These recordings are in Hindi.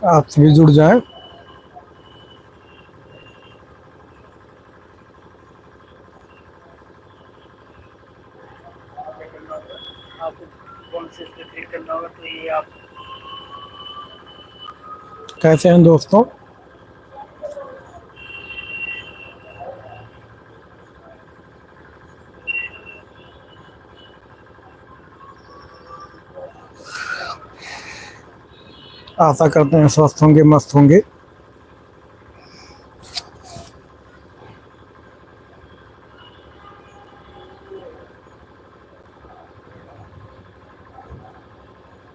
आपसे भी जुड़ जाएं। क्या करना होगा आपको, कौन से इस पर क्लिक करना होगा, तो ये आप कैसे हैं दोस्तों? आशा करते हैं स्वस्थ होंगे, मस्त होंगे।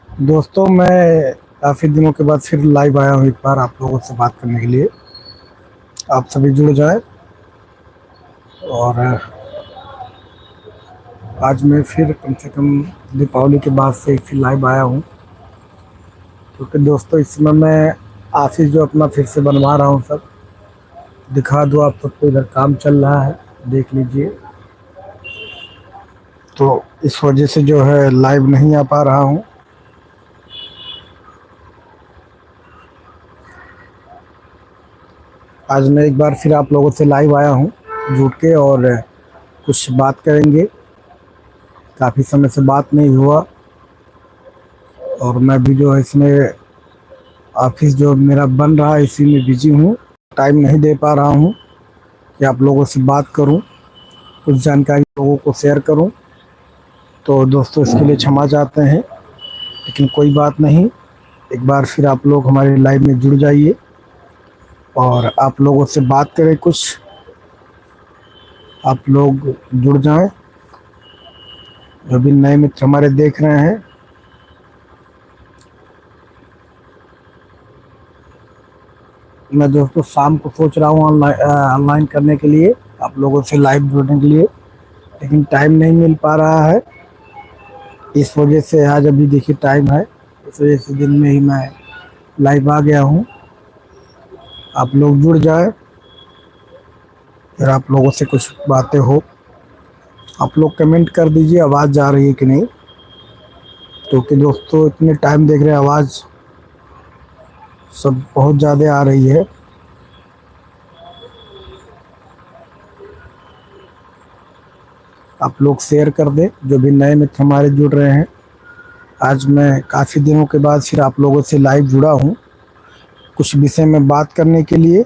दोस्तों, मैं काफ़ी दिनों के बाद फिर लाइव आया हूँ एक बार आप लोगों से बात करने के लिए। आप सभी जुड़ जाएं। और आज मैं फिर कम से कम दीपावली के बाद से फिर लाइव आया हूँ, क्योंकि दोस्तों इस समय मैं ऑफिस जो अपना फिर से बनवा रहा हूँ, सब दिखा दूँ आप सबको। इधर काम चल रहा है, देख लीजिए। तो इस वजह से जो है लाइव नहीं आ पा रहा हूँ। आज मैं एक बार फिर आप लोगों से लाइव आया हूँ जुड़ के, और कुछ बात करेंगे। काफ़ी समय से बात नहीं हुआ, और मैं भी जो है इसमें ऑफिस जो मेरा बन रहा है इसी में बिजी हूँ। टाइम नहीं दे पा रहा हूँ कि आप लोगों से बात करूँ, कुछ जानकारी लोगों को शेयर करूँ। तो दोस्तों इसके लिए क्षमा चाहते हैं, लेकिन कोई बात नहीं। एक बार फिर आप लोग हमारे लाइव में जुड़ जाइए और आप लोगों से बात करें कुछ। आप लोग जुड़ जाएं, जो भी नए मित्र हमारे देख रहे हैं। मैं दोस्तों शाम को सोच रहा हूँ ऑनलाइन करने के लिए, आप लोगों से लाइव जुड़ने के लिए, लेकिन टाइम नहीं मिल पा रहा है। इस वजह से आज अभी देखिए टाइम है, इस वजह से दिन में ही मैं लाइव आ गया हूँ। आप लोग जुड़ जाए, फिर आप लोगों से कुछ बातें हो। आप लोग कमेंट कर दीजिए आवाज़ जा रही है कि नहीं, क्योंकि दोस्तों इतने टाइम देख रहे हैं आवाज़ सब बहुत ज़्यादा आ रही है। आप लोग शेयर कर दें, जो भी नए मित्र हमारे जुड़ रहे हैं। आज मैं काफ़ी दिनों के बाद फिर आप लोगों से लाइव जुड़ा हूँ कुछ विषय में बात करने के लिए।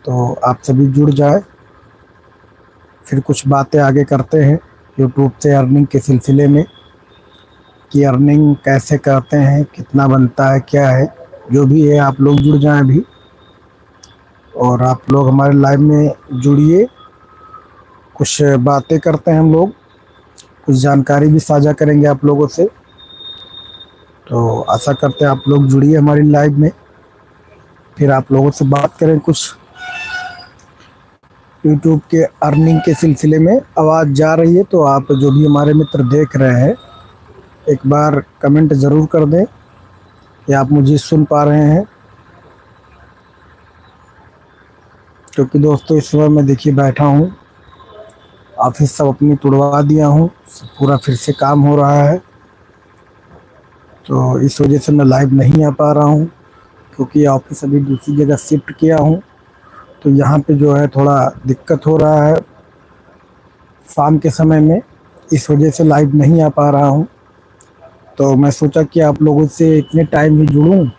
तो आप सभी जुड़ जाए, फिर कुछ बातें आगे करते हैं यूट्यूब से अर्निंग के सिलसिले में, कि अर्निंग कैसे करते हैं, कितना बनता है, क्या है। जो भी है आप लोग जुड़ जाएं अभी, और आप लोग हमारे लाइव में जुड़िए। कुछ बातें करते हैं हम लोग, कुछ जानकारी भी साझा करेंगे आप लोगों से। तो आशा करते हैं आप लोग जुड़िए हमारी लाइव में, फिर आप लोगों से बात करें कुछ यूट्यूब के अर्निंग के सिलसिले में। आवाज़ जा रही है तो आप जो भी हमारे मित्र देख रहे हैं, एक बार कमेंट ज़रूर कर दें कि आप मुझे सुन पा रहे हैं। क्योंकि दोस्तों इस समय मैं देखिए बैठा हूँ, ऑफिस सब अपनी तुड़वा दिया हूँ, पूरा फिर से काम हो रहा है। तो इस वजह से मैं लाइव नहीं आ पा रहा हूँ, क्योंकि ऑफिस अभी दूसरी जगह शिफ्ट किया हूँ। तो यहाँ पे जो है थोड़ा दिक्कत हो रहा है शाम के समय में, इस वजह से लाइव नहीं आ पा रहा हूँ। तो मैं सोचा कि आप लोगों से इतने टाइम ही जुड़ूं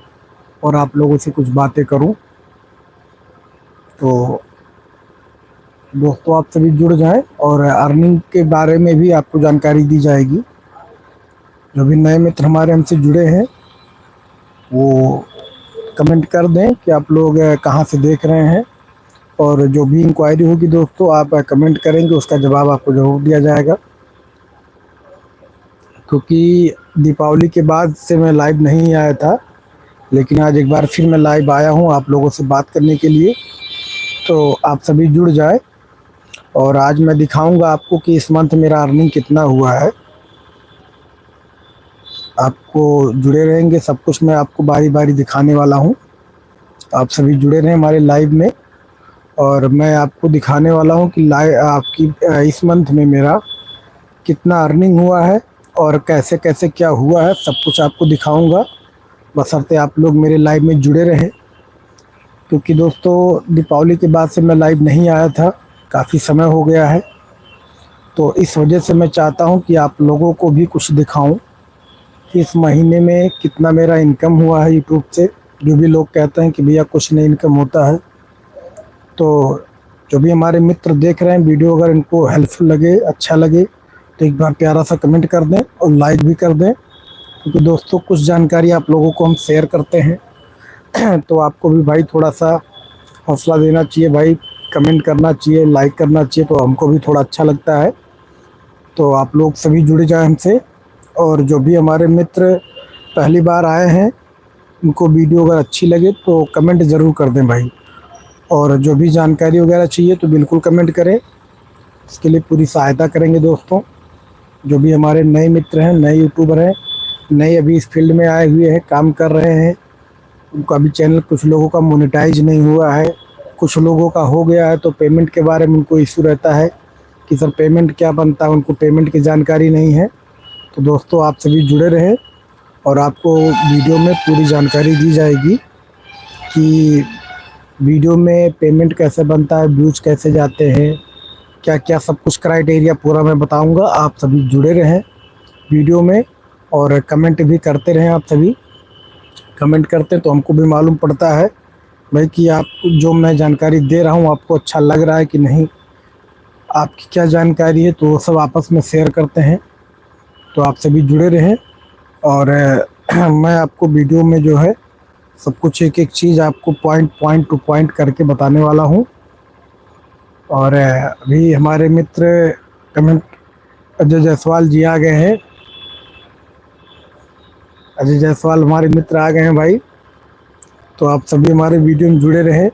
और आप लोगों से कुछ बातें करूं। तो दोस्तों आप सभी जुड़ जाएं, और अर्निंग के बारे में भी आपको जानकारी दी जाएगी। जो भी नए मित्र हमारे हमसे जुड़े हैं वो कमेंट कर दें कि आप लोग कहाँ से देख रहे हैं, और जो भी इंक्वायरी होगी दोस्तों आप कमेंट करेंगे, उसका जवाब आपको ज़रूर दिया जाएगा। क्योंकि दीपावली के बाद से मैं लाइव नहीं आया था, लेकिन आज एक बार फिर मैं लाइव आया हूँ आप लोगों से बात करने के लिए। तो आप सभी जुड़ जाए, और आज मैं दिखाऊंगा आपको कि इस मंथ मेरा अर्निंग कितना हुआ है। आपको जुड़े रहेंगे, सब कुछ मैं आपको बारी बारी दिखाने वाला हूँ। आप सभी जुड़े रहें हमारे लाइव में, और मैं आपको दिखाने वाला हूँ कि लाइव आपकी इस मंथ में मेरा कितना अर्निंग हुआ है और कैसे कैसे क्या हुआ है, सब कुछ आपको दिखाऊंगा। बशर्ते आप लोग मेरे लाइव में जुड़े रहें, क्योंकि दोस्तों दीपावली के बाद से मैं लाइव नहीं आया था, काफ़ी समय हो गया है। तो इस वजह से मैं चाहता हूं कि आप लोगों को भी कुछ दिखाऊं कि इस महीने में कितना मेरा इनकम हुआ है यूट्यूब से। जो भी लोग कहते हैं कि भैया कुछ नहीं इनकम होता है, तो जो भी हमारे मित्र देख रहे हैं वीडियो, अगर इनको हेल्पफुल लगे, अच्छा लगे, तो एक बार प्यारा सा कमेंट कर दें और लाइक भी कर दें, क्योंकि दोस्तों कुछ जानकारी आप लोगों को हम शेयर करते हैं तो आपको भी भाई थोड़ा सा हौसला देना चाहिए भाई, कमेंट करना चाहिए, लाइक करना चाहिए, तो हमको भी थोड़ा अच्छा लगता है। तो आप लोग सभी जुड़ जाएं हमसे, और जो भी हमारे मित्र पहली बार आए हैं उनको वीडियो अगर अच्छी लगे तो कमेंट ज़रूर कर दें भाई। और जो भी जानकारी वगैरह चाहिए तो बिल्कुल कमेंट करें, इसके लिए पूरी सहायता करेंगे दोस्तों। जो भी हमारे नए मित्र हैं, नए यूट्यूबर हैं, नए अभी इस फील्ड में आए हुए हैं, काम कर रहे हैं, उनका अभी चैनल कुछ लोगों का मोनेटाइज नहीं हुआ है, कुछ लोगों का हो गया है, तो पेमेंट के बारे में उनको इशू रहता है कि सर पेमेंट क्या बनता है, उनको पेमेंट की जानकारी नहीं है। तो दोस्तों आप सभी जुड़े रहें और आपको वीडियो में पूरी जानकारी दी जाएगी कि वीडियो में पेमेंट कैसे बनता है, व्यूज कैसे जाते हैं, क्या क्या सब कुछ क्राइटेरिया पूरा मैं बताऊंगा। आप सभी जुड़े रहें वीडियो में और कमेंट भी करते रहें। आप सभी कमेंट करते हैं तो हमको भी मालूम पड़ता है भाई कि आप जो मैं जानकारी दे रहा हूँ आपको अच्छा लग रहा है कि नहीं, आपकी क्या जानकारी है, तो वो सब आपस में शेयर करते हैं। तो आप सभी जुड़े रहें और मैं आपको वीडियो में जो है सब कुछ एक एक चीज़ आपको पॉइंट टू पॉइंट करके बताने वाला हूँ। और अभी हमारे मित्र कमेंट अजय जायसवाल जी आ गए हैं। अजय जायसवाल हमारे मित्र आ गए हैं भाई, तो आप सभी हमारे वीडियो में जुड़े रहे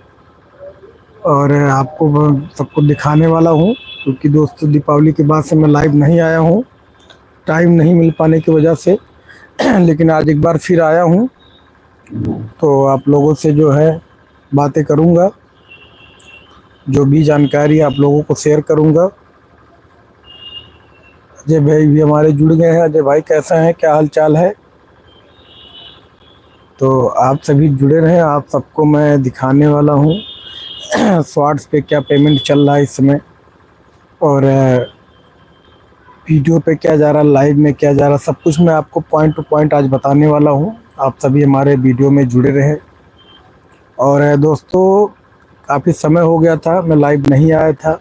और आपको सबको दिखाने वाला हूँ, क्योंकि दोस्तों दीपावली के बाद से मैं लाइव नहीं आया हूँ, टाइम नहीं मिल पाने की वजह से लेकिन आज एक बार फिर आया हूँ, तो आप लोगों से जो है बातें करूँगा, जो भी जानकारी आप लोगों को शेयर करूँगा। अजय भाई भी हमारे जुड़ गए हैं। अजय भाई कैसे हैं, क्या हाल चाल है? तो आप सभी जुड़े रहें, आप सबको मैं दिखाने वाला हूँ शॉर्ट्स पे क्या पेमेंट चल रहा है इस समय, और वीडियो पे क्या जा रहा है, लाइव में क्या जा रहा है, सब कुछ मैं आपको पॉइंट टू पॉइंट आज बताने वाला हूँ। आप सभी हमारे वीडियो में जुड़े रहें। और दोस्तों काफ़ी समय हो गया था, मैं लाइव नहीं आया था,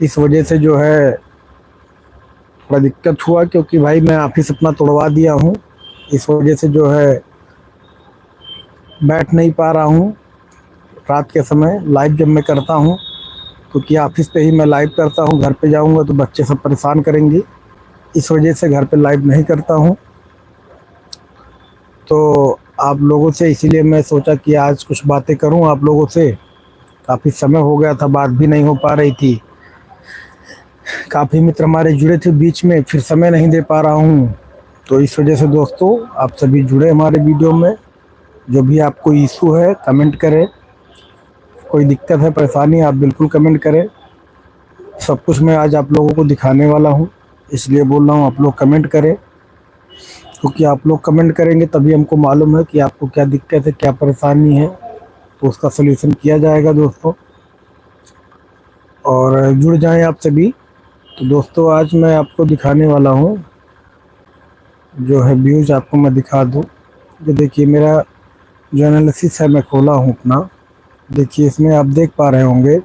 इस वजह से जो है थोड़ा दिक्कत हुआ, क्योंकि भाई मैं ऑफिस अपना तोड़वा दिया हूँ, इस वजह से जो है बैठ नहीं पा रहा हूँ रात के समय लाइव जब मैं करता हूँ, क्योंकि ऑफिस पे ही मैं लाइव करता हूँ। घर पे जाऊँगा तो बच्चे सब परेशान करेंगे, इस वजह से घर पे लाइव नहीं करता हूँ। तो आप लोगों से इसीलिए मैं सोचा कि आज कुछ बातें करूँ आप लोगों से। काफ़ी समय हो गया था, बात भी नहीं हो पा रही थी, काफ़ी मित्र हमारे जुड़े थे बीच में, फिर समय नहीं दे पा रहा हूँ। तो इस वजह से दोस्तों आप सभी जुड़े हमारे वीडियो में। जो भी आपको इशू है कमेंट करें, कोई दिक्कत है, परेशानी, आप बिल्कुल कमेंट करें, सब कुछ मैं आज आप लोगों को दिखाने वाला हूँ। इसलिए बोल रहा हूँ आप लोग कमेंट करें, क्योंकि आप लोग कमेंट करेंगे तभी हमको मालूम है कि आपको क्या दिक्कत है, क्या परेशानी है, तो उसका सलूशन किया जाएगा दोस्तों। और जुड़ जाएं आप सभी। तो दोस्तों आज मैं आपको दिखाने वाला हूँ, जो है व्यूज आपको मैं दिखा दूँ। जो देखिए मेरा जो एनालिसिस है मैं खोला हूँ अपना, देखिए इसमें आप देख पा रहे होंगे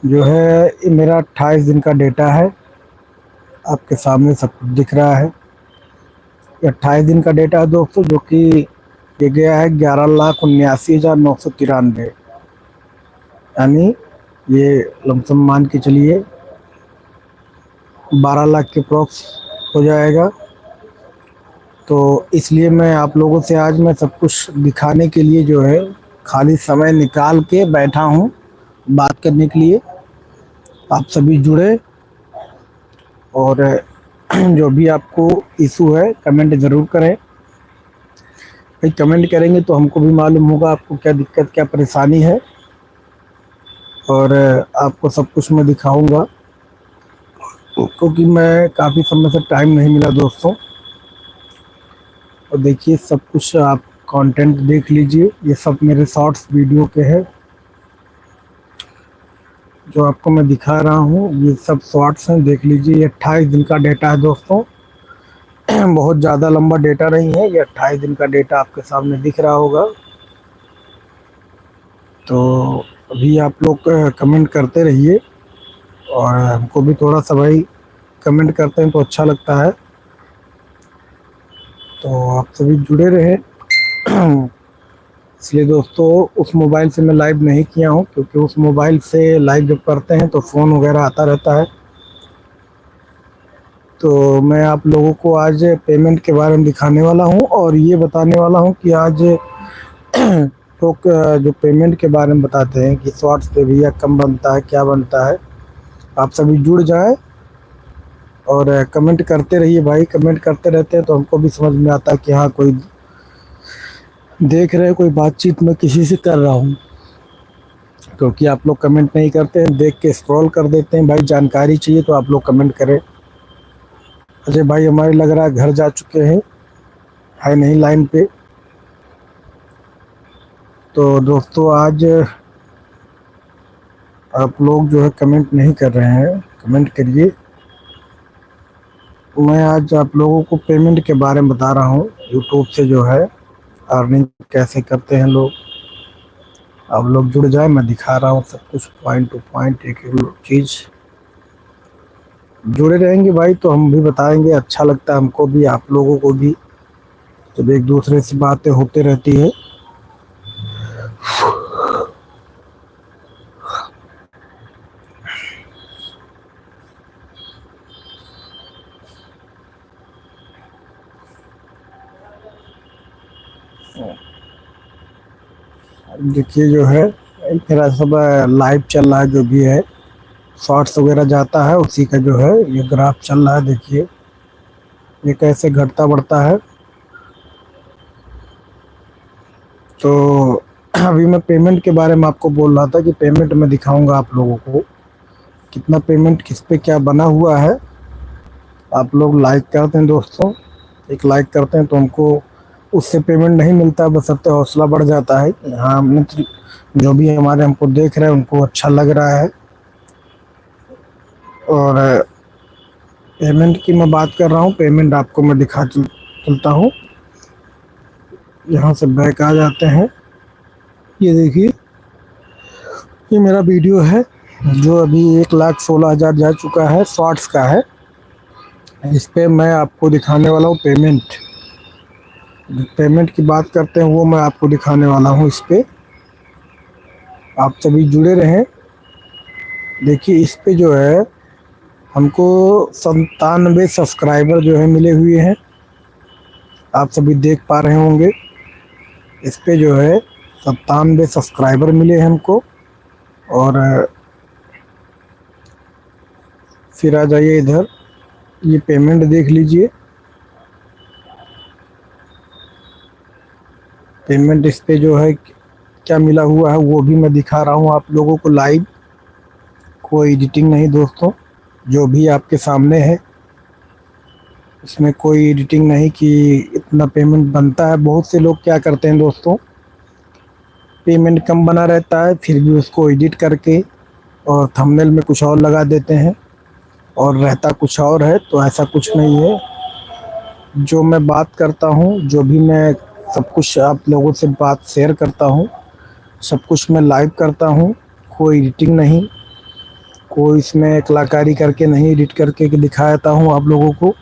जो है ये मेरा 28 दिन का डेटा है, आपके सामने सब कुछ दिख रहा है। ये 28 दिन का डेटा है दोस्तों, जो कि ये गया है 11,79,993, यानी ये लमसम मान के चलिए 12 लाख के अप्रॉक्स हो जाएगा। तो इसलिए मैं आप लोगों से आज मैं सब कुछ दिखाने के लिए जो है खाली समय निकाल के बैठा हूँ बात करने के लिए। आप सभी जुड़े और जो भी आपको इशू है कमेंट ज़रूर करें भाई, कमेंट करेंगे तो हमको भी मालूम होगा आपको क्या दिक्कत, क्या परेशानी है, और आपको सब कुछ मैं दिखाऊंगा, क्योंकि मैं काफ़ी समय से टाइम नहीं मिला दोस्तों। और देखिए सब कुछ आप कंटेंट देख लीजिए, ये सब मेरे शॉर्ट्स वीडियो के हैं जो आपको मैं दिखा रहा हूँ। ये सब शॉर्ट्स हैं, देख लीजिए। ये 28 दिन का डेटा है दोस्तों। बहुत ज़्यादा लंबा डेटा नहीं है, ये 28 दिन का डेटा आपके सामने दिख रहा होगा। तो अभी आप लोग कमेंट करते रहिए, और हमको भी थोड़ा सा भाई कमेंट करते हैं तो अच्छा लगता है। तो आप सभी जुड़े रहे। इसलिए दोस्तों उस मोबाइल से मैं लाइव नहीं किया हूँ, क्योंकि उस मोबाइल से लाइव जब करते हैं तो फ़ोन वगैरह आता रहता है। तो मैं आप लोगों को आज पेमेंट के बारे में दिखाने वाला हूँ, और ये बताने वाला हूँ कि आज लोग जो पेमेंट के बारे में बताते हैं कि शॉर्ट्स पे भैया कम बनता है, क्या बनता है। आप सभी जुड़ जाएं और कमेंट करते रहिए भाई। कमेंट करते रहते हैं तो हमको भी समझ में आता है कि हाँ कोई देख रहे हैं, कोई बातचीत मैं किसी से कर रहा हूँ। क्योंकि आप लोग कमेंट नहीं करते हैं, देख के स्क्रॉल कर देते हैं। भाई जानकारी चाहिए तो आप लोग कमेंट करें। अजय भाई हमारे लग रहा है घर जा चुके हैं, है नहीं लाइन पे। तो दोस्तों आज आप लोग जो है कमेंट नहीं कर रहे हैं, कमेंट करिए। मैं आज आप लोगों को पेमेंट के बारे में बता रहा हूँ, यूट्यूब से जो है अर्निंग कैसे करते हैं लोग। आप लोग जुड़ जाए, मैं दिखा रहा हूँ सब कुछ पॉइंट टू पॉइंट, एक एक चीज़। जुड़े रहेंगे भाई तो हम भी बताएंगे, अच्छा लगता है हमको भी, आप लोगों को भी, जब एक दूसरे से बातें होते रहती है। देखिए जो है मेरा सब लाइव चल रहा है, जो भी है शॉर्ट्स वगैरह जाता है उसी का जो है ये ग्राफ चल रहा है। देखिए ये कैसे घटता बढ़ता है। तो अभी मैं पेमेंट के बारे में आपको बोल रहा था कि पेमेंट मैं दिखाऊंगा आप लोगों को, कितना पेमेंट किस पे क्या बना हुआ है। आप लोग लाइक करते हैं दोस्तों, एक लाइक करते हैं तो हमको उससे पेमेंट नहीं मिलता, बशर्ते हौसला बढ़ जाता है कि हाँ मित्र जो भी हमारे हमको देख रहे हैं उनको अच्छा लग रहा है। और पेमेंट की मैं बात कर रहा हूँ, पेमेंट आपको मैं चलता हूँ। यहाँ से बैक आ जाते हैं। ये देखिए ये मेरा वीडियो है जो अभी 1,16,000 जा चुका है, शॉर्ट्स का है। इस पे मैं आपको दिखाने वाला हूँ पेमेंट। पेमेंट की बात करते हैं वो मैं आपको दिखाने वाला हूँ इस पे। आप सभी जुड़े रहें। देखिए इस पे जो है हमको 97 सब्सक्राइबर जो है मिले हुए हैं, आप सभी देख पा रहे होंगे। इस पे जो है 97 सब्सक्राइबर मिले हैं हमको। और फिर आ जाइए इधर, ये पेमेंट देख लीजिए। पेमेंट इस पे जो है क्या मिला हुआ है वो भी मैं दिखा रहा हूँ आप लोगों को लाइव। कोई एडिटिंग नहीं दोस्तों, जो भी आपके सामने है इसमें कोई एडिटिंग नहीं कि इतना पेमेंट बनता है। बहुत से लोग क्या करते हैं दोस्तों, पेमेंट कम बना रहता है फिर भी उसको एडिट करके और थंबनेल में कुछ और लगा देते हैं और रहता कुछ और है। तो ऐसा कुछ नहीं है। जो मैं बात करता हूँ, जो भी मैं सब कुछ आप लोगों से बात शेयर करता हूँ, सब कुछ मैं लाइव करता हूँ। कोई एडिटिंग नहीं, कोई इसमें कलाकारी करके नहीं, एडिट करके दिखाता हूँ आप लोगों को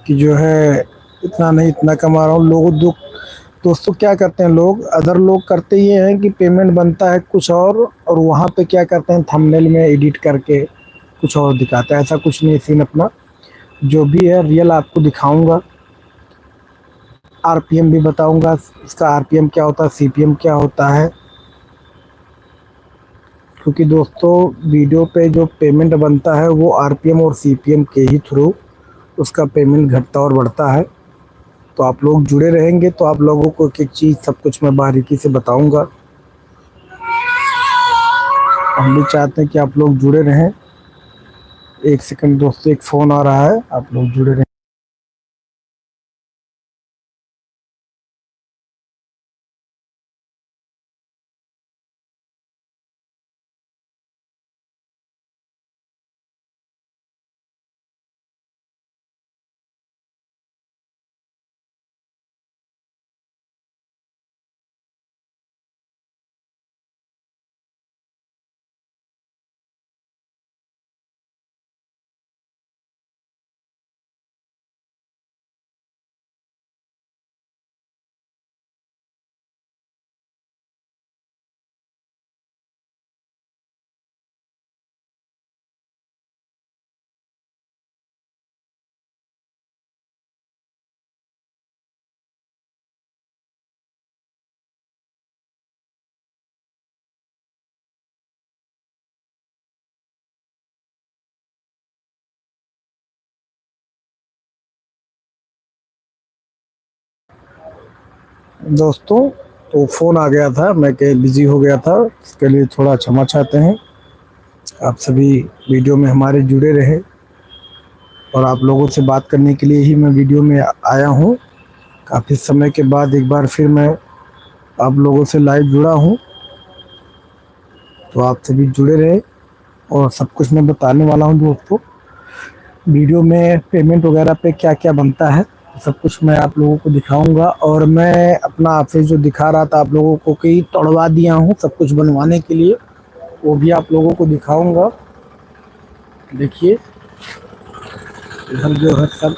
कि जो है इतना नहीं इतना कमा रहा हूँ। लोग दोस्तों क्या करते हैं लोग, अदर लोग करते ये हैं कि पेमेंट बनता है कुछ और वहाँ पे क्या करते हैं थंबनेल में एडिट करके कुछ और दिखाते हैं। ऐसा कुछ नहीं सीन अपना, जो भी है रियल आपको दिखाऊंगा। आरपीएम भी बताऊंगा, इसका आरपीएम क्या होता है, सीपीएम क्या होता है। क्योंकि दोस्तों वीडियो पे जो पेमेंट बनता है वो आरपीएम और सीपीएम के ही थ्रू उसका पेमेंट घटता और बढ़ता है। तो आप लोग जुड़े रहेंगे तो आप लोगों को एक एक चीज़ सब कुछ मैं बारीकी से बताऊंगा। हम भी चाहते हैं कि आप लोग जुड़े रहें। एक सेकंड दोस्तों, एक फ़ोन आ रहा है, आप लोग जुड़े रहें। दोस्तों, तो फ़ोन आ गया था, मैं कहीं बिज़ी हो गया था, इसके लिए थोड़ा क्षमा चाहते हैं। आप सभी वीडियो में हमारे जुड़े रहे और आप लोगों से बात करने के लिए ही मैं वीडियो में आया हूँ। काफ़ी समय के बाद एक बार फिर मैं आप लोगों से लाइव जुड़ा हूँ, तो आप सभी जुड़े रहे और सब कुछ मैं बताने वाला हूँ दोस्तों। वीडियो में पेमेंट वगैरह पे क्या-क्या बनता है, सब कुछ मैं आप लोगों को दिखाऊँगा और मैं अपना ऑफ़िस जो दिखा रहा था आप लोगों को कि तोड़वा दिया हूँ सब कुछ बनवाने के लिए, वो भी आप लोगों को दिखाऊँगा। देखिए, इधर जो है सब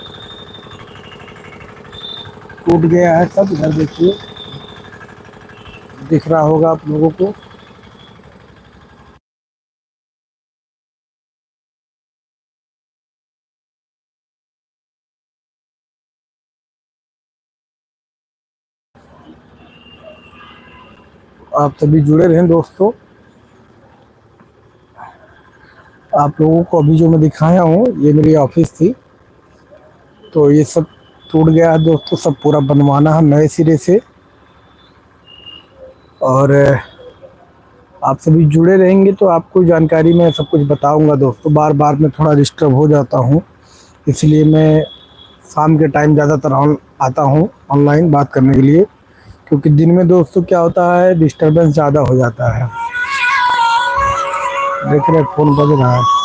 टूट गया है सब, इधर देखिए, दिख रहा होगा आप लोगों को। आप सभी जुड़े रहें दोस्तों। आप लोगों को अभी जो मैं दिखाया हूँ, ये मेरी ऑफ़िस थी, तो ये सब टूट गया है दोस्तों, सब पूरा बनवाना है नए सिरे से। और आप सभी जुड़े रहेंगे तो आपको जानकारी मैं सब कुछ बताऊंगा दोस्तों। बार-बार मैं थोड़ा डिस्टर्ब हो जाता हूँ, इसलिए मैं शाम के टाइम ज़्यादातर ऑन आता हूँ ऑनलाइन बात करने के लिए, क्योंकि दिन में दोस्तों क्या होता है डिस्टर्बेंस ज़्यादा हो जाता है। देख रहे हैं फ़ोन बज रहा है।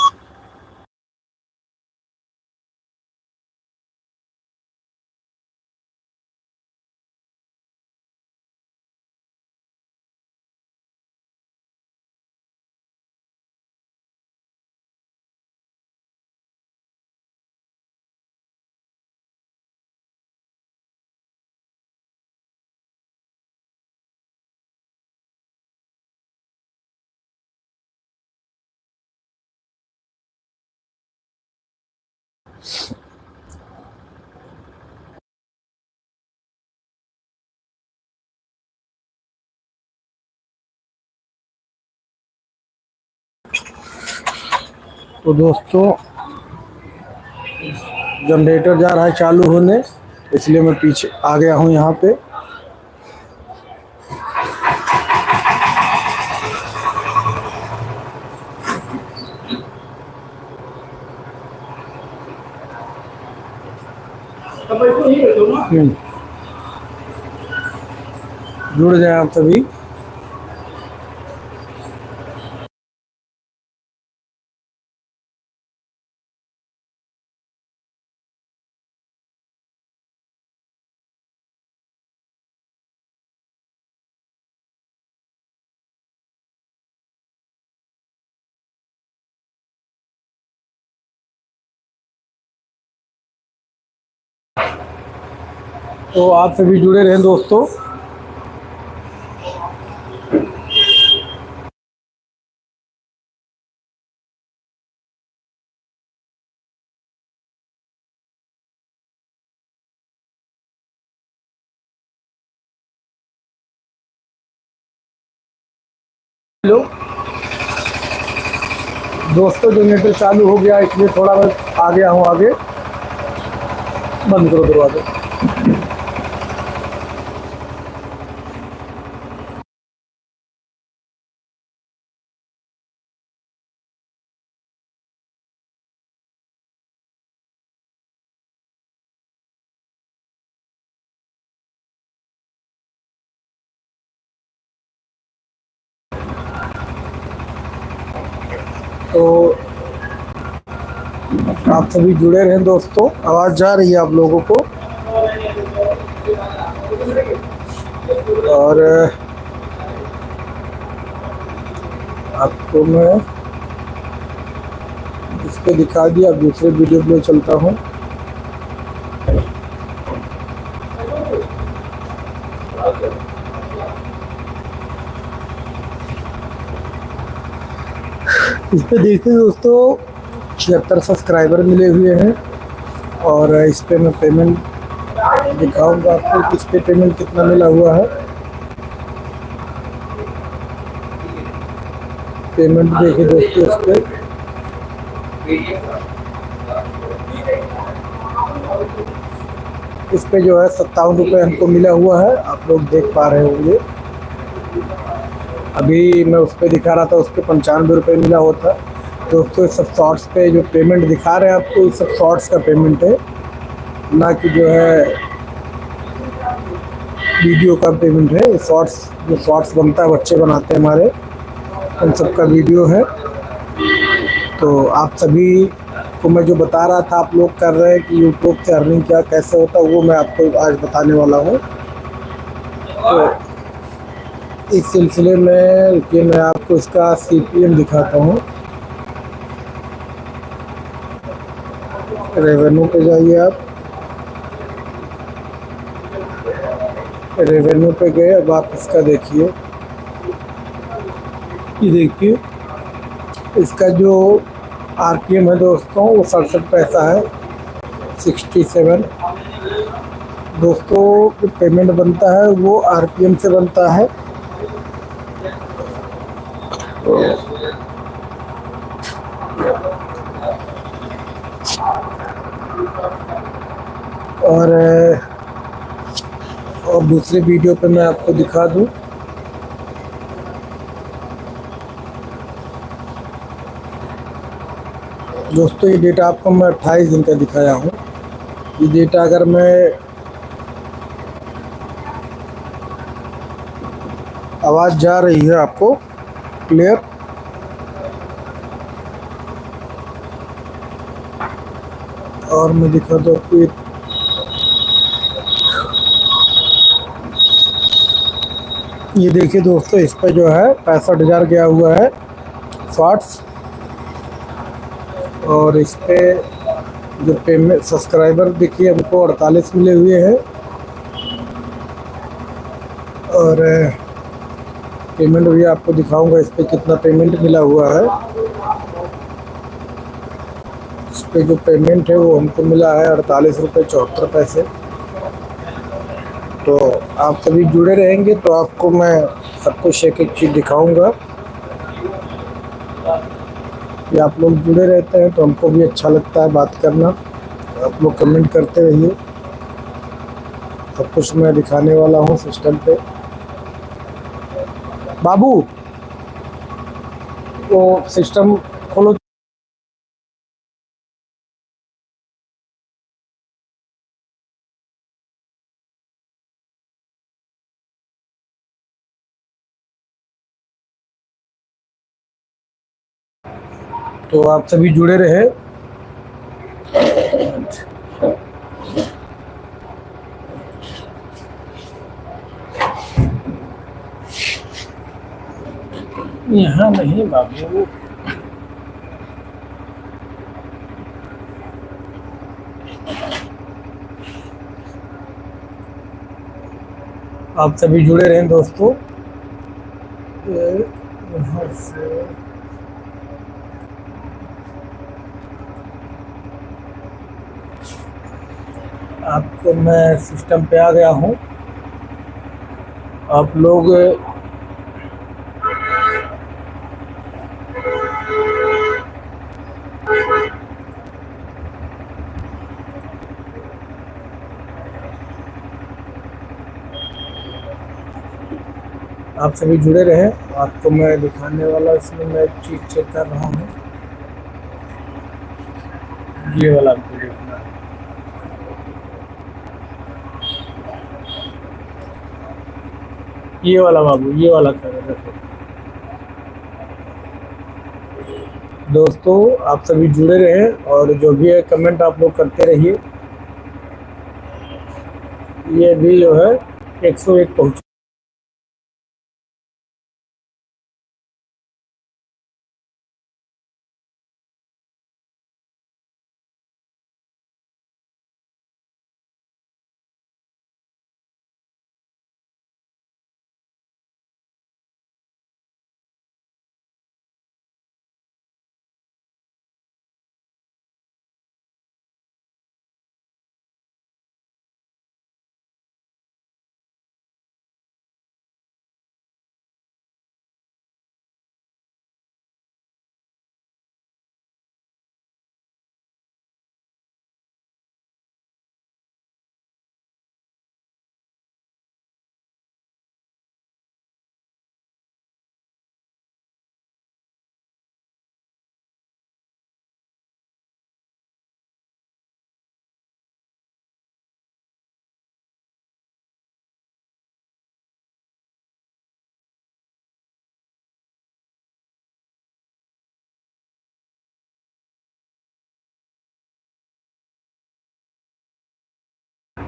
तो दोस्तों, जनरेटर जा रहा है चालू होने, इसलिए मैं पीछे आ गया हूँ यहाँ पे। जुड़ जाए आप सभी। तो आप सभी जुड़े रहें दोस्तों। हेलो दोस्तों, जनरेटर चालू हो गया, इसलिए थोड़ा मैं आ गया हूँ आगे। बंद करो दरवाजा। तो आप सभी जुड़े रहें दोस्तों। आवाज़ जा रही है आप लोगों को। और आपको मैं इस पे दिखा दिया, अब दूसरे वीडियो पे चलता हूँ। इस पे देखिए दोस्तों, 76 सब्सक्राइबर मिले हुए हैं और इस पे मैं पेमेंट दिखाऊंगा आपको कि इस पे पेमेंट कितना मिला हुआ है। पेमेंट देखिए दोस्तों, इस पे इस पे जो है 57 रुपये हमको मिला हुआ है, आप लोग देख पा रहे होंगे। अभी मैं उस पर दिखा रहा था, उस पर 95 रुपये मिला होता। दोस्तों ये सब शॉर्ट्स पे जो पेमेंट दिखा रहे हैं आपको, ये सब शॉर्ट्स का पेमेंट है, ना कि जो है वीडियो का पेमेंट है। शॉर्ट्स जो शॉर्ट्स बनता है, बच्चे बनाते हैं हमारे, उन सब का वीडियो है। तो आप सभी को मैं जो बता रहा था, आप लोग कर रहे हैं कि यूट्यूब से अर्निंग क्या कैसे होता है, वो मैं आपको आज बताने वाला हूँ। तो इस सिलसिले में कि मैं आपको इसका CPM दिखाता हूँ। रेवेन्यू पे जाइए आप, रेवेन्यू पे गए, अब आप इसका देखिए, ये देखिए इसका जो RPM है दोस्तों, वो 67 पैसा है, 67। दोस्तों जो पेमेंट बनता है वो RPM से बनता है। और दूसरे वीडियो पे मैं आपको दिखा दूं। दोस्तों ये डेटा आपको मैं 28 दिन का दिखाया हूँ। ये डेटा अगर मैं आवाज़ जा रही है आपको क्लियर? और मैं दिखा दूँ आपको, ये देखिए दोस्तों, इस पर जो है 65,000 गया हुआ है शॉर्ट्स। और इस पे जो पेमेंट सब्सक्राइबर देखिए हमको 48 मिले हुए हैं। और पेमेंट भी आपको दिखाऊंगा इस पे कितना पेमेंट मिला हुआ है। इस पे जो पेमेंट है वो हमको मिला है 48 रुपये 74 पैसे। तो आप सभी जुड़े रहेंगे तो आपको मैं सब कुछ एक एक चीज़ दिखाऊंगा। कि आप लोग जुड़े रहते हैं तो हमको भी अच्छा लगता है बात करना। आप लोग कमेंट करते रहिए, सब कुछ मैं दिखाने वाला हूँ सिस्टम पे। बाबू वो सिस्टम खोलो। तो आप सभी जुड़े रहे। यहाँ नहीं बाबू, आप सभी जुड़े रहें दोस्तों। यहाँ से आपको मैं सिस्टम पे आ गया हूँ। आप लोग आप सभी जुड़े रहें, आपको मैं दिखाने वाला, इसमें मैं एक चीज़ चेक कर रहा हूँ। ये वाला आपको देखना है, ये वाला बाबू, ये वाला कर देखो। दोस्तों आप सभी जुड़े रहें और जो भी है कमेंट आप लोग करते रहिए। ये भी जो है 101 पहुँच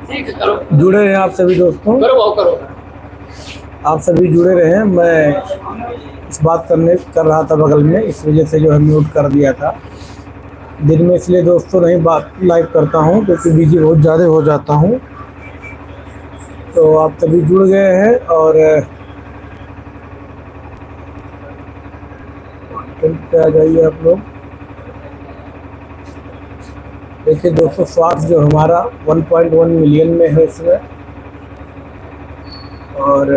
ठीक है, करो जुड़े रहें आप सभी दोस्तों, करो भाव करो। आप सभी जुड़े रहें। मैं इस बात कर रहा था बगल में, इस वजह से जो है म्यूट कर दिया था। दिन में इसलिए दोस्तों नहीं बात लाइव करता हूँ क्योंकि बिजी बहुत ज़्यादा हो जाता हूँ। तो आप सभी जुड़ गए हैं और पे आ जाइए आप लोग। देखिए दोस्तों, स्वार्थ जो हमारा 1.1 मिलियन में है इसमें। और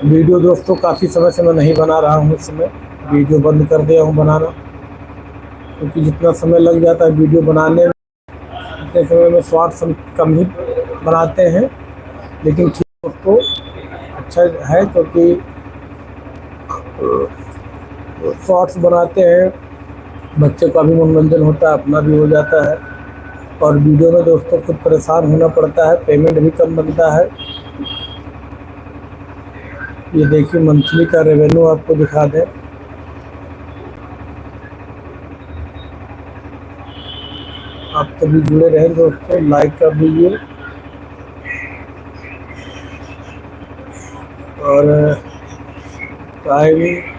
वीडियो दोस्तों काफ़ी समय से मैं नहीं बना रहा हूँ, इस समय वीडियो बंद कर दिया हूँ बनाना, क्योंकि जितना समय लग जाता है वीडियो बनाने में उतने समय में शॉर्ट्स हम कम ही बनाते हैं। लेकिन ठीक दोस्तों अच्छा है, क्योंकि शॉर्ट्स बनाते हैं, बच्चे का भी मनोरंजन होता है, अपना भी हो जाता है। और वीडियो में दोस्तों खुद परेशान होना पड़ता है, पेमेंट भी कम बनता है। ये देखिए मंथली का रेवेन्यू आपको दिखा दें। आप सभी जुड़े रहें दोस्तों, लाइक कर दीजिए और टाइम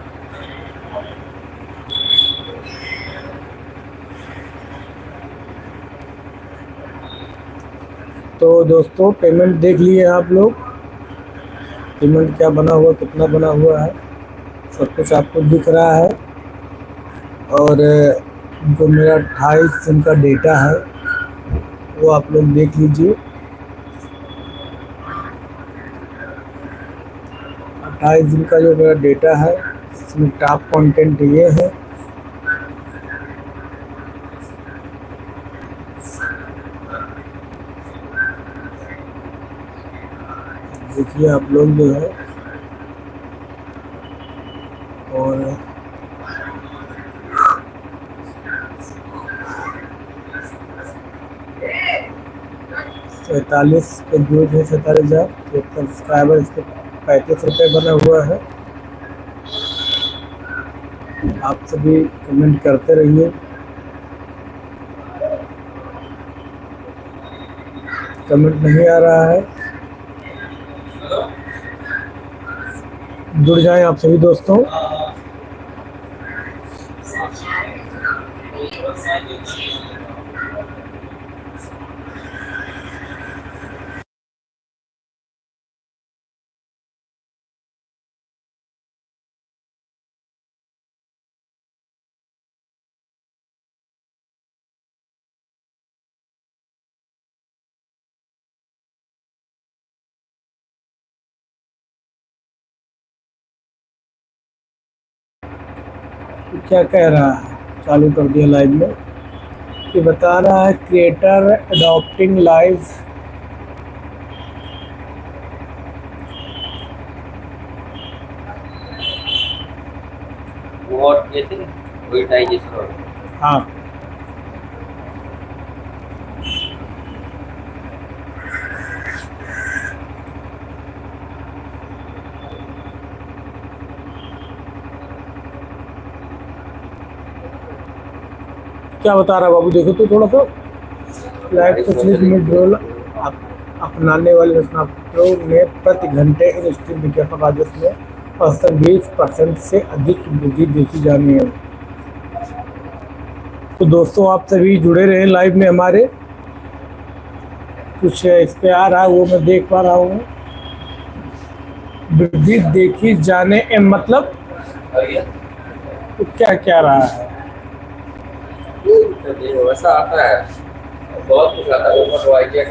तो दोस्तों पेमेंट देख लिए आप लोग, पेमेंट क्या बना हुआ, कितना बना हुआ है, सब कुछ आपको दिख रहा है। और जो मेरा 28 सिम का डेटा है वो आप लोग देख लीजिए। 28 दिन का जो मेरा डेटा है इसमें टॉप कंटेंट ये है। देखिए आप लोग जो है, और 47 पे व्यूज है, 47,000 सब्सक्राइबर, इसके 35 रुपये बना हुआ है। आप सभी कमेंट करते रहिए, कमेंट नहीं आ रहा है, जुड़ जाएं आप सभी दोस्तों। क्या कह रहा है, चालू कर दिया लाइव में, ये बता रहा है क्रिएटर अडॉप्टिंग लाइव। वो और ये थे वही डाइजेस्ट। हाँ क्या बता रहा है बाबू, देखो तो थोड़ा सा लाइव सोशलिस्ट मिड अपनाने वाले स्नैपड्रो में प्रति घंटे इन स्ट्रीम विज्ञापन राजस्व में औसतन 20% से अधिक वृद्धि देखी जानी है। तो दोस्तों आप सभी जुड़े रहे लाइव में हमारे, कुछ इस पे आ रहा है वो मैं देख पा रहा हूँ। वृद्धि देखी जाने मतलब तो क्या क्या रहा है, वैसा आता है, बहुत कुछ आता है ऊपर वाई के।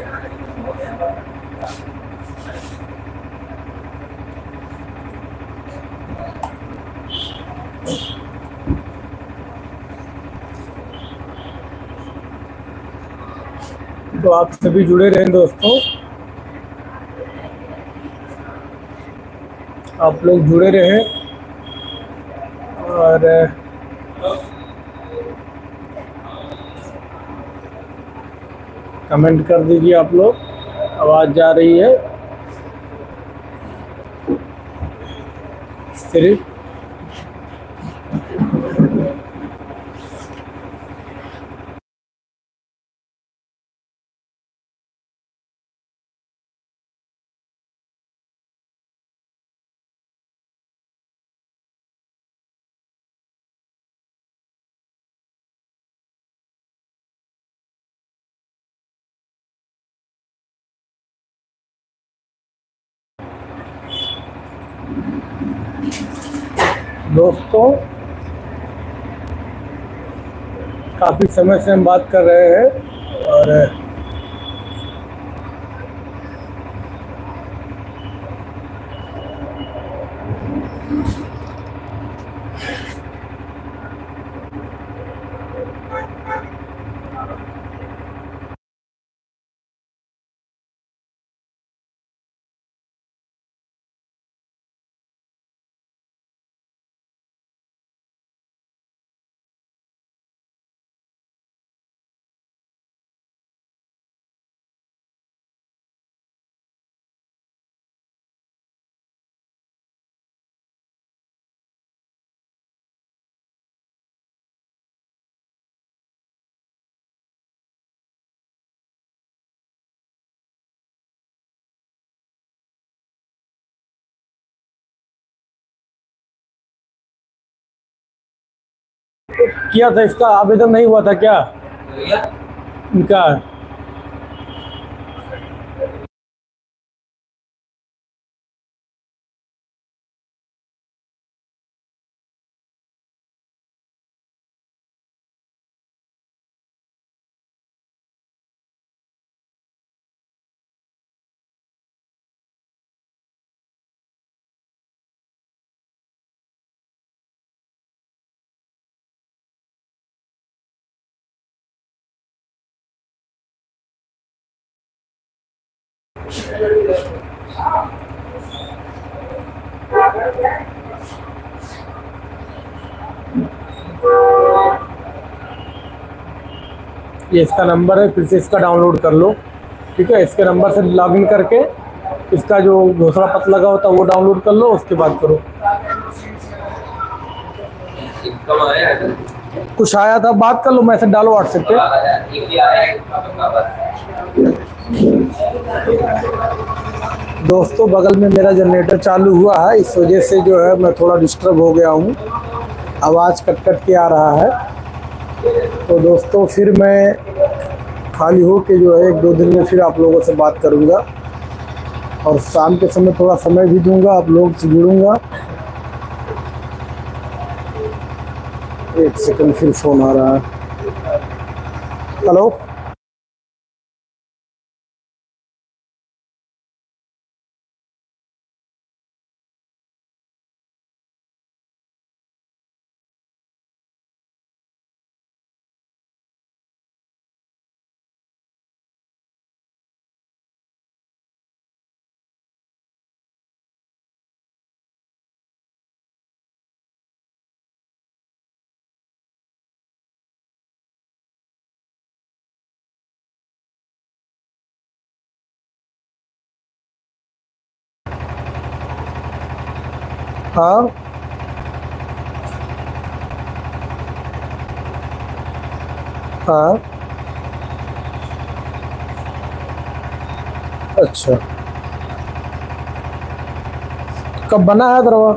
तो आप सभी जुड़े रहें दोस्तों, आप लोग जुड़े रहें और कमेंट कर दीजिए आप लोग। आवाज़ जा रही है सिर्फ दोस्तों, काफ़ी समय से हम बात कर रहे हैं और किया था, इसका आवेदन नहीं हुआ था क्या इनका? ये इसका नंबर है, फिर से इसका डाउनलोड कर लो। ठीक है, इसके नंबर से लॉगिन करके इसका जो दूसरा पत्र लगा होता है वो डाउनलोड कर लो, उसके बाद करो। कुछ आया था, बात कर लो, मैसेज डालो व्हाट्सएप पे। दोस्तों, बगल में मेरा जनरेटर चालू हुआ है, इस वजह से जो है मैं थोड़ा डिस्टर्ब हो गया हूँ, आवाज़ कट कट के आ रहा है। तो दोस्तों, फिर मैं खाली हो के जो है 1-2 दिन में फिर आप लोगों से बात करूँगा और शाम के समय थोड़ा समय भी दूंगा, आप लोगों से जुड़ूंगा। एक सेकंड, फिर फ़ोन आ रहा है। हेलो। हाँ। हाँ। अच्छा, कब बना है दरवा?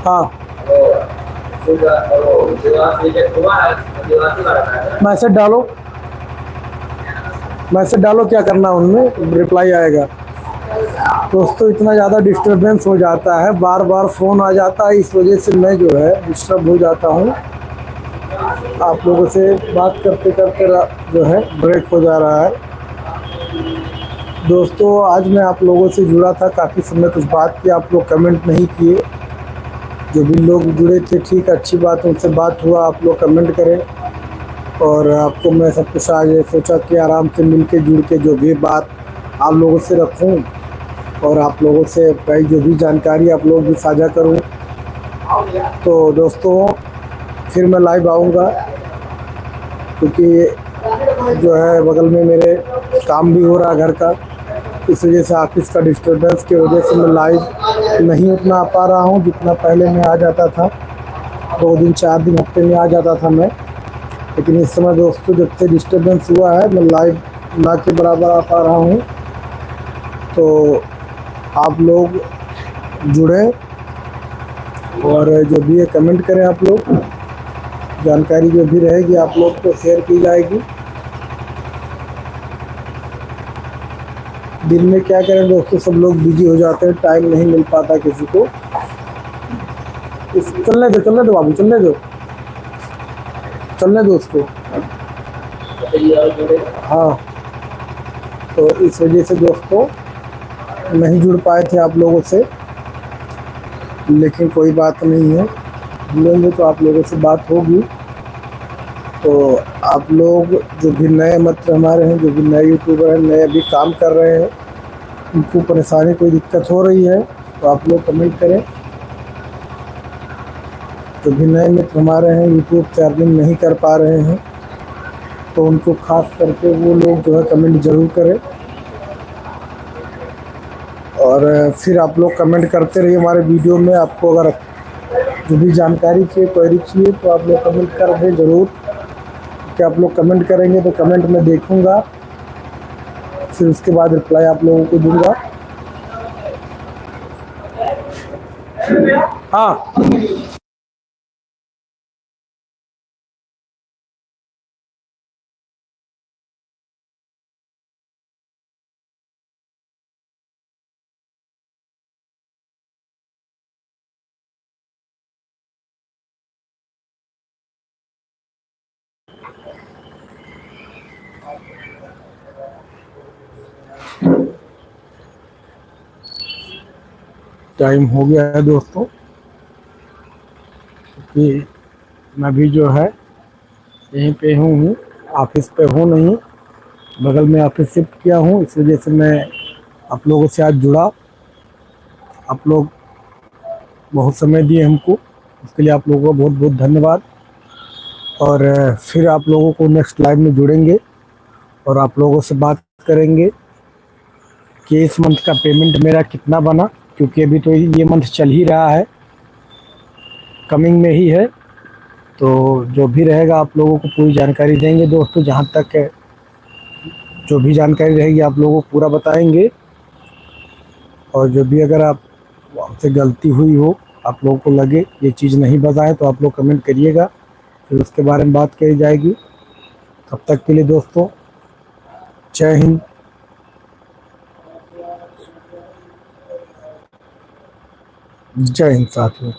हाँ, मैसेज डालो क्या करना है उनमें, रिप्लाई आएगा। दोस्तों इतना ज़्यादा डिस्टरबेंस हो जाता है, बार बार फ़ोन आ जाता है, इस वजह से मैं जो है डिस्टर्ब हो जाता हूँ। आप लोगों से बात करते करते जो है ब्रेक हो जा रहा है। दोस्तों आज मैं आप लोगों से जुड़ा था, काफ़ी समय कुछ बात की, आप लोग कमेंट नहीं किए। जो भी लोग जुड़े थे ठीक, अच्छी बात, उनसे बात हुआ, आप लोग कमेंट करें। और आपको मैं सब कुछ आज सोचा कि आराम से मिल के जुड़ के जो भी बात आप लोगों से रखूं और आप लोगों से भाई जो भी जानकारी आप लोग भी साझा करूं। तो दोस्तों फिर मैं लाइव आऊँगा, क्योंकि जो है बगल में मेरे काम भी हो रहा है घर का, इस वजह से ऑफिस का डिस्टर्बेंस की वजह से मैं लाइव नहीं उतना आ पा रहा हूँ जितना पहले मैं आ जाता था। 2 दिन 4 दिन हफ्ते में आ जाता था मैं, लेकिन इस समय दोस्तों जब से डिस्टर्बेंस हुआ है मैं लाइव ना के बराबर आ पा रहा हूँ। तो आप लोग जुड़ें और जो भी है कमेंट करें, आप लोग जानकारी जो भी रहेगी आप लोग को शेयर की जाएगी। दिन में क्या करें दोस्तों, सब लोग बिजी हो जाते हैं, टाइम नहीं मिल पाता किसी को। चलने दो बाबू, चलने दो उसको। हाँ, तो इस वजह से दोस्तों नहीं जुड़ पाए थे आप लोगों से, लेकिन कोई बात नहीं है, जुड़ेंगे तो आप लोगों से बात होगी। तो आप लोग जो भी नए मित्र हमारे हैं, जो भी नए यूट्यूबर हैं, नए अभी काम कर रहे हैं, उनको परेशानी कोई दिक्कत हो रही है तो आप लोग कमेंट करें। जो भी नए मित्र हमारे हैं यूट्यूब से अर्निंग नहीं कर पा रहे हैं तो उनको खास करके वो लोग जो है कमेंट ज़रूर करें। और फिर आप लोग कमेंट करते रहिए हमारे वीडियो में। आपको अगर जो भी जानकारी चाहिए, क्वेरी चाहिए, तो आप लोग कमेंट कर दें ज़रूर, कि आप लोग कमेंट करेंगे तो कमेंट में देखूंगा, फिर उसके बाद रिप्लाई आप लोगों को दूंगा। हाँ, टाइम हो गया है दोस्तों, कि मैं भी जो है यहीं पे हूँ, ऑफिस पे हूँ नहीं, बगल में ऑफिस शिफ्ट किया हूँ, इस वजह से मैं आप लोगों से आज जुड़ा। आप लोग बहुत समय दिए हमको, उसके लिए आप लोगों को बहुत बहुत धन्यवाद। और फिर आप लोगों को नेक्स्ट लाइव में जुड़ेंगे और आप लोगों से बात करेंगे कि इस मंथ का पेमेंट मेरा कितना बना, क्योंकि अभी तो ये मंथ चल ही रहा है, कमिंग में ही है। तो जो भी रहेगा आप लोगों को पूरी जानकारी देंगे दोस्तों, जहाँ तक जो भी जानकारी रहेगी आप लोगों को पूरा बताएंगे। और जो भी अगर आप आपसे गलती हुई हो, आप लोगों को लगे ये चीज़ नहीं बताएं, तो आप लोग कमेंट करिएगा, फिर उसके बारे में बात करी जाएगी। तब तक के लिए दोस्तों जय हिंद, जय हिंद साथियों।